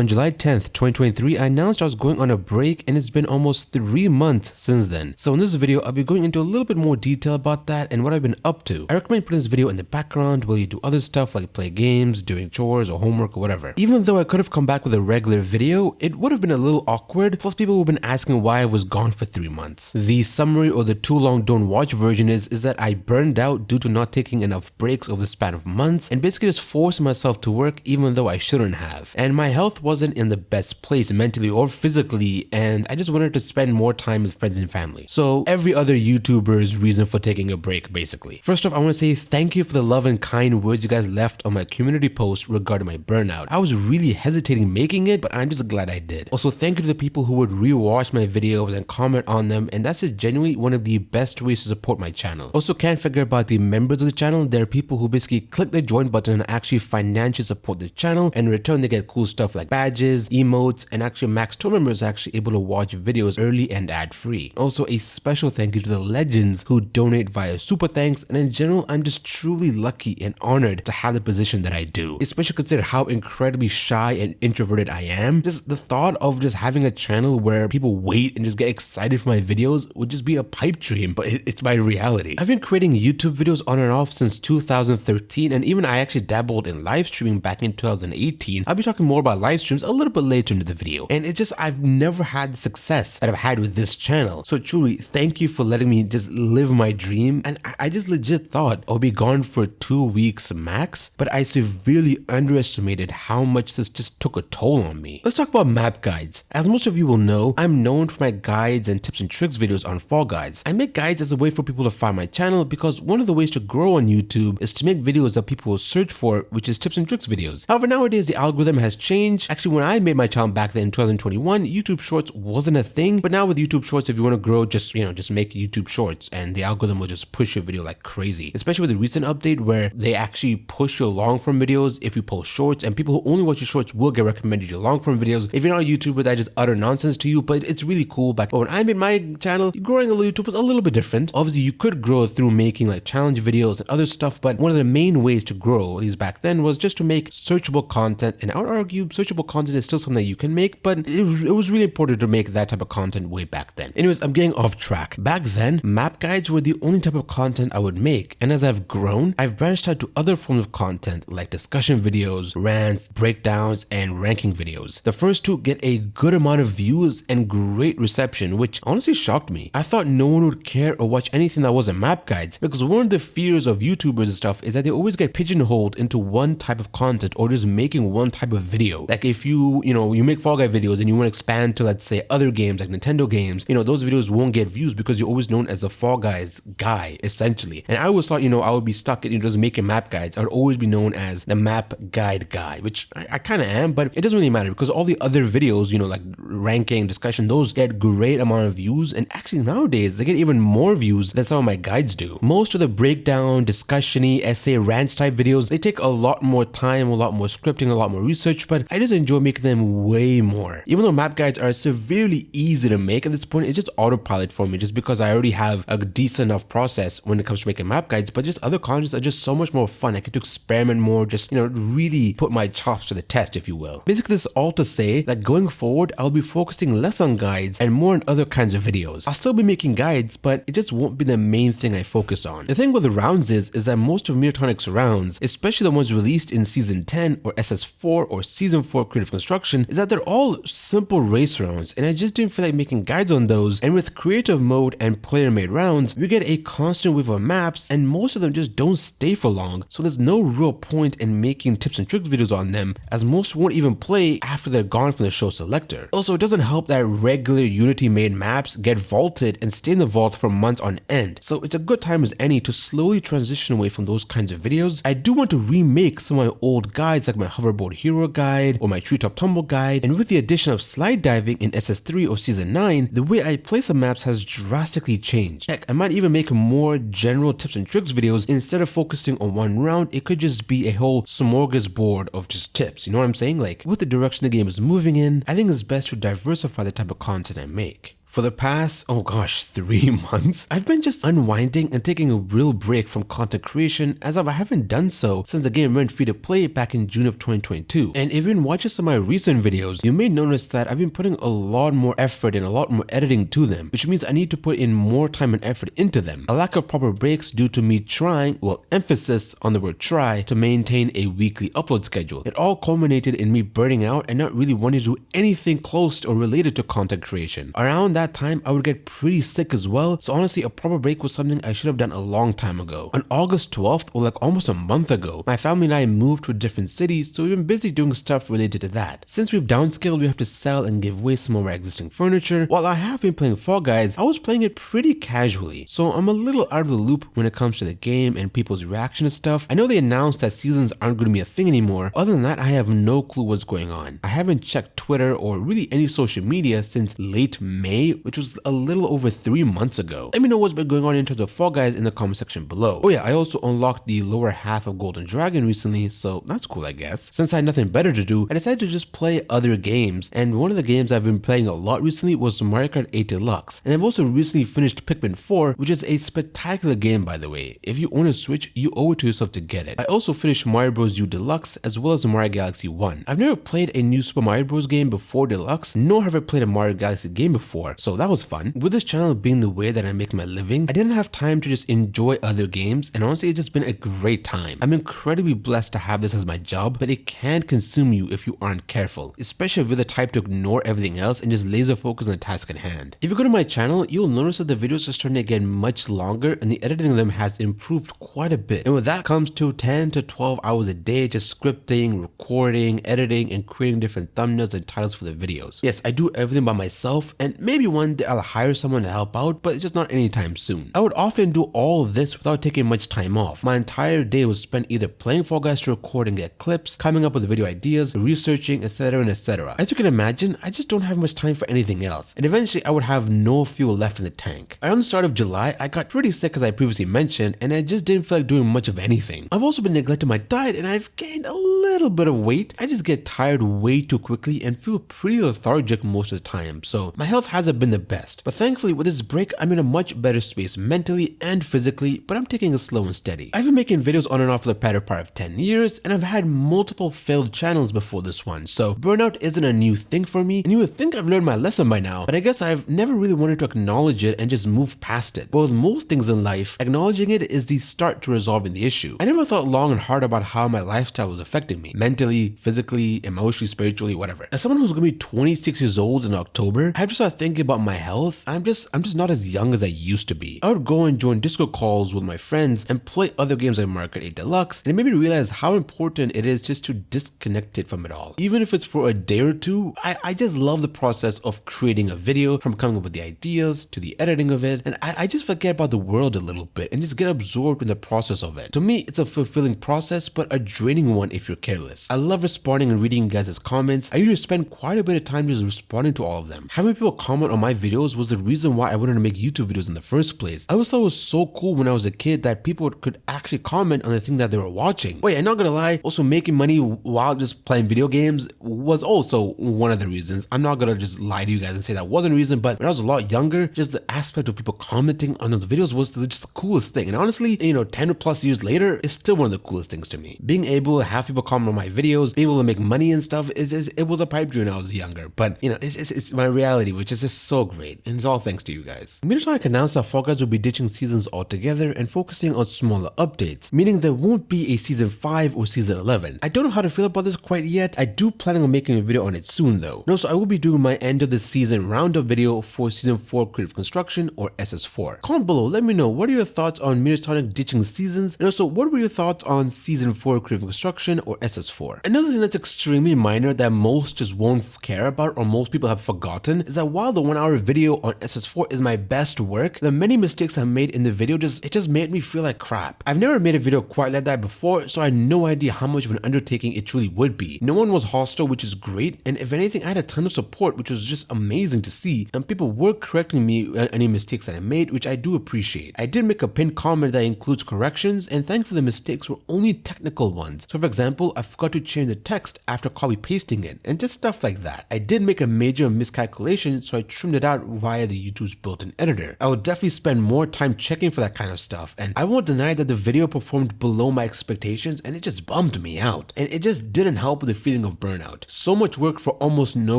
On July 10th, 2023, I announced I was going on a break and it's been almost 3 months since then. So in this video, I'll be going into a little bit more detail about that and what I've been up to. I recommend putting this video in the background while you do other stuff like play games, doing chores or homework or whatever. Even though I could have come back with a regular video, it would have been a little awkward, plus people have been asking why I was gone for 3 months. The summary or the too long don't watch version is that I burned out due to not taking enough breaks over the span of months and basically just forcing myself to work even though I shouldn't have. And my health wasn't in the best place mentally or physically, and I just wanted to spend more time with friends and family. So every other YouTuber's reason for taking a break basically. First off, I want to say thank you for the love and kind words you guys left on my community post regarding my burnout. I was really hesitating making it, but I'm just glad I did. Also, thank you to the people who would rewatch my videos and comment on them, and that's just genuinely one of the best ways to support my channel. Also, can't forget about the members of the channel. There are people who basically click the join button and actually financially support the channel, and in return they get cool stuff like badges, emotes, and actually Max Tour members are actually able to watch videos early and ad-free. Also, a special thank you to the legends who donate via super thanks, and in general I'm just truly lucky and honored to have the position that I do, especially consider how incredibly shy and introverted I am. Just the thought of just having a channel where people wait and just get excited for my videos would just be a pipe dream, but it's my reality. I've been creating YouTube videos on and off since 2013, and even I actually dabbled in live streaming back in 2018. I'll be talking more about live streams a little bit later into the video, and it's just I've never had the success that I've had with this channel. So truly, thank you for letting me just live my dream. And I just legit thought I would be gone for 2 weeks max, but I severely underestimated how much this just took a toll on me. Let's talk about map guides. As most of you will know, I'm known for my guides and tips and tricks videos on Fall Guides. I make guides as a way for people to find my channel because one of the ways to grow on YouTube is to make videos that people will search for, which is tips and tricks videos. However, nowadays the algorithm has changed. Actually, when I made my channel back then in 2021, YouTube Shorts wasn't a thing, but now with YouTube Shorts, if you want to grow, just make YouTube Shorts and the algorithm will just push your video like crazy. Especially with the recent update where they actually push your long form videos if you post shorts, and people who only watch your shorts will get recommended your long form videos. If you're not a YouTuber, that just utter nonsense to you, but it's really cool. But when I made my channel, growing a YouTube was a little bit different. Obviously, you could grow through making like challenge videos and other stuff, but one of the main ways to grow, at least back then, was just to make searchable content. And I would argue searchable content is still something that you can make, but it was really important to make that type of content way back then. Anyways, I'm getting off track. Back then, map guides were the only type of content I would make, and as I've grown, I've branched out to other forms of content like discussion videos, rants, breakdowns, and ranking videos. The first two get a good amount of views and great reception, which honestly shocked me. I thought no one would care or watch anything that wasn't map guides, because one of the fears of YouTubers and stuff is that they always get pigeonholed into one type of content or just making one type of video. Like if you make Fall Guy videos and you want to expand to, let's say, other games like Nintendo games, those videos won't get views because you're always known as the Fall Guys guy, essentially. And I always thought, I would be stuck in just making map guides. I would always be known as the map guide guy, which I kind of am, but it doesn't really matter because all the other videos, like ranking, discussion, those get great amount of views, and actually nowadays they get even more views than some of my guides do. Most of the breakdown, discussion-y, essay, rants type videos, they take a lot more time, a lot more scripting, a lot more research, but I just enjoy making them way more. Even though map guides are severely easy to make at this point, it's just autopilot for me just because I already have a decent enough process when it comes to making map guides, but just other contents are just so much more fun. I get to experiment more, just, really put my chops to the test, if you will. Basically, this is all to say that going forward, I'll be focusing less on guides and more on other kinds of videos. I'll still be making guides, but it just won't be the main thing I focus on. The thing with the rounds is that most of Meatronics rounds, especially the ones released in Season 10 or SS4 or Season 4 Creative Construction, is that they're all simple race rounds, and I just didn't feel like making guides on those. And with creative mode and player-made rounds, we get a constant wave of maps, and most of them just don't stay for long, so there's no real point in making tips and tricks videos on them, as most won't even play after they're gone from the show selector. Also, it doesn't help that regular Unity made maps get vaulted and stay in the vault for months on end, so it's a good time as any to slowly transition away from those kinds of videos. I do want to remake some of my old guides like my hoverboard hero guide or my treetop tumble guide, and with the addition of slide diving in SS3 or Season 9, the way I play some maps has drastically changed. Heck, I might even make more general tips and tricks videos instead of focusing on one round. It could just be a whole smorgasbord of just tips, you know what I'm saying? Like, with the direction the game is moving in, I think it's best to diversify the type of content I make. For the past, oh gosh, 3 months, I've been just unwinding and taking a real break from content creation, as I haven't done so since the game went free to play back in June of 2022. And if you've been watching some of my recent videos, you may notice that I've been putting a lot more effort and a lot more editing to them, which means I need to put in more time and effort into them. A lack of proper breaks due to me trying, well, emphasis on the word try, to maintain a weekly upload schedule. It all culminated in me burning out and not really wanting to do anything close or related to content creation. Around that time, I would get pretty sick as well, so honestly, a proper break was something I should have done a long time ago. On August 12th, or like almost a month ago, my family and I moved to a different city, so we've been busy doing stuff related to that. Since we've downscaled, we have to sell and give away some of our existing furniture. While I have been playing Fall Guys, I was playing it pretty casually, so I'm a little out of the loop when it comes to the game and people's reaction to stuff. I know they announced that seasons aren't going to be a thing anymore. Other than that, I have no clue what's going on. I haven't checked Twitter or really any social media since late May, which was a little over 3 months ago. Let me know what's been going on into the Fall Guys in the comment section below. Oh yeah, I also unlocked the lower half of Golden Dragon recently, so that's cool I guess. Since I had nothing better to do, I decided to just play other games, and one of the games I've been playing a lot recently was Mario Kart 8 Deluxe. And I've also recently finished Pikmin 4, which is a spectacular game by the way. If you own a Switch, you owe it to yourself to get it. I also finished Mario Bros. U Deluxe as well as Mario Galaxy 1. I've never played a new Super Mario Bros. Game before Deluxe, nor have I played a Mario Galaxy game before, so that was fun. With this channel being the way that I make my living, I didn't have time to just enjoy other games, and honestly it's just been a great time. I'm incredibly blessed to have this as my job, but it can consume you if you aren't careful, especially if you're the type to ignore everything else and just laser focus on the task at hand. If you go to my channel, you'll notice that the videos are starting to get much longer and the editing of them has improved quite a bit. And with that comes to 10 to 12 hours a day just scripting, recording, editing, and creating different thumbnails and titles for the videos. Yes, I do everything by myself, and maybe one day I'll hire someone to help out, but it's just not anytime soon. I would often do all of this without taking much time off. My entire day was spent either playing Fall Guys to record and get clips, coming up with video ideas, researching, etc. and etc. As you can imagine, I just don't have much time for anything else, and eventually I would have no fuel left in the tank. Around the start of July, I got pretty sick as I previously mentioned, and I just didn't feel like doing much of anything. I've also been neglecting my diet and I've gained a little bit of weight. I just get tired way too quickly and feel pretty lethargic most of the time, so my health hasn't been the best. But thankfully with this break, I'm in a much better space mentally and physically, but I'm taking it slow and steady. I've been making videos on and off for the better part of 10 years, and I've had multiple failed channels before this one, so burnout isn't a new thing for me, and you would think I've learned my lesson by now, but I guess I've never really wanted to acknowledge it and just move past it. But with most things in life, acknowledging it is the start to resolving the issue. I never thought long and hard about how my lifestyle was affecting me, mentally, physically, emotionally, spiritually, whatever. As someone who's gonna be 26 years old in October, I have to start thinking about my health. I'm just not as young as I used to be. I would go and join Discord calls with my friends and play other games like Mario Kart 8 Deluxe, and it made me realize how important it is just to disconnect it from it all. Even if it's for a day or two, I just love the process of creating a video, from coming up with the ideas to the editing of it, and I just forget about the world a little bit and just get absorbed in the process of it. To me, it's a fulfilling process, but a draining one if you're careless. I love responding and reading you guys' comments. I usually spend quite a bit of time just responding to all of them. Having people comment on my videos was the reason why I wanted to make YouTube videos in the first place. I always thought it was so cool when I was a kid that people could actually comment on the thing that they were watching. Wait, I'm not gonna lie, also making money while just playing video games was also one of the reasons. I'm not gonna just lie to you guys and say that wasn't a reason, but when I was a lot younger, just the aspect of people commenting on those videos was just the coolest thing. And honestly, 10 plus years later, it's still one of the coolest things to me. Being able to have people comment on my videos, being able to make money and stuff, it was a pipe dream when I was younger. But it's my reality, which is just so great. And it's all thanks to you guys. Izzytorium announced that Fall Guys will be ditching seasons altogether and focusing on smaller updates, meaning there won't be a season 5 or season 11. I don't know how to feel about this quite yet. I do plan on making a video on it soon though. No, so I will be doing my end of the season roundup video for season 4 Creative Construction, or SS4. Comment below, let me know what are your thoughts on Izzytorium ditching seasons, and also what were your thoughts on season 4 Creative Construction or SS4. Another thing that's extremely minor that most just won't care about, or most people have forgotten, is that while the 1-hour video on SS4 is my best work, the many mistakes I made in the video just made me feel like crap. I've never made a video quite like that before, so I had no idea how much of an undertaking it truly would be. No one was hostile, which is great, and if anything, I had a ton of support, which was just amazing to see, and people were correcting me on any mistakes that I made, which I do appreciate. I did make a pinned comment that includes corrections, and thankfully the mistakes were only technical ones. So for example, I forgot to change the text after copy pasting it, and just stuff like that. I did make a major miscalculation, so I trimmed it out via the YouTube's built-in editor. I would definitely spend more time checking for that kind of stuff, and I won't deny that the video performed below my expectations and it just bummed me out. And it just didn't help with the feeling of burnout. So much work for almost no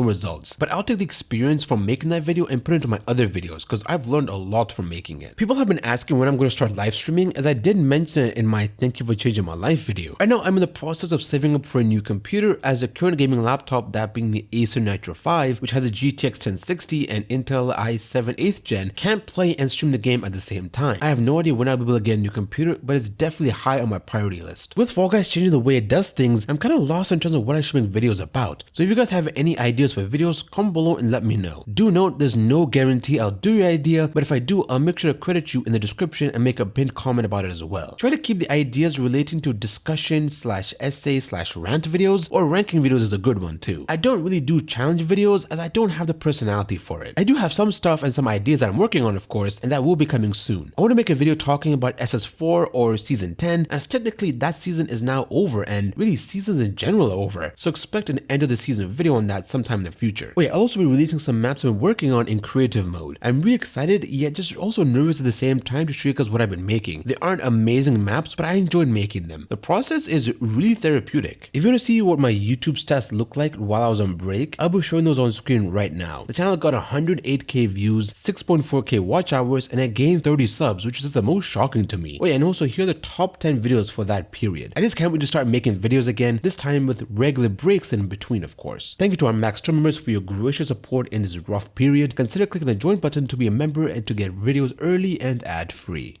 results. But I'll take the experience from making that video and put it into my other videos because I've learned a lot from making it. People have been asking when I'm going to start live streaming, as I did mention it in my Thank You for Changing My Life video. Right now I'm in the process of saving up for a new computer, as the current gaming laptop, that being the Acer Nitro 5, which has a GTX 1060 and Intel i7 8th gen, can't play and stream the game at the same time. I have no idea when I'll be able to get a new computer, but it's definitely high on my priority list. With Fall Guys changing the way it does things, I'm kind of lost in terms of what I should make videos about. So if you guys have any ideas for videos, comment below and let me know. Do note there's no guarantee I'll do your idea, but if I do, I'll make sure to credit you in the description and make a pinned comment about it as well. Try to keep the ideas relating to discussion / essay / rant videos, or ranking videos is a good one too. I don't really do challenge videos as I don't have the personality for it. I do have some stuff and some ideas that I'm working on, of course, and that will be coming soon. I want to make a video talking about SS4 or season 10, as technically that season is now over and really seasons in general are over, so expect an end of the season video on that sometime in the future. Wait, I'll also be releasing some maps I've been working on in creative mode. I'm really excited, yet just also nervous at the same time to show you guys what I've been making. They aren't amazing maps, but I enjoyed making them. The process is really therapeutic. If you want to see what my YouTube stats look like while I was on break, I'll be showing those on screen right now. The channel got 108k views, 6.4k watch hours, and I gained 30 subs, which is the most shocking to me. Wait, and also here are the top 10 videos for that period. I just can't wait to start making videos again, this time with regular breaks in between, of course. Thank you to our Max Term members for your gracious support in this rough period. Consider clicking the join button to be a member and to get videos early and ad-free.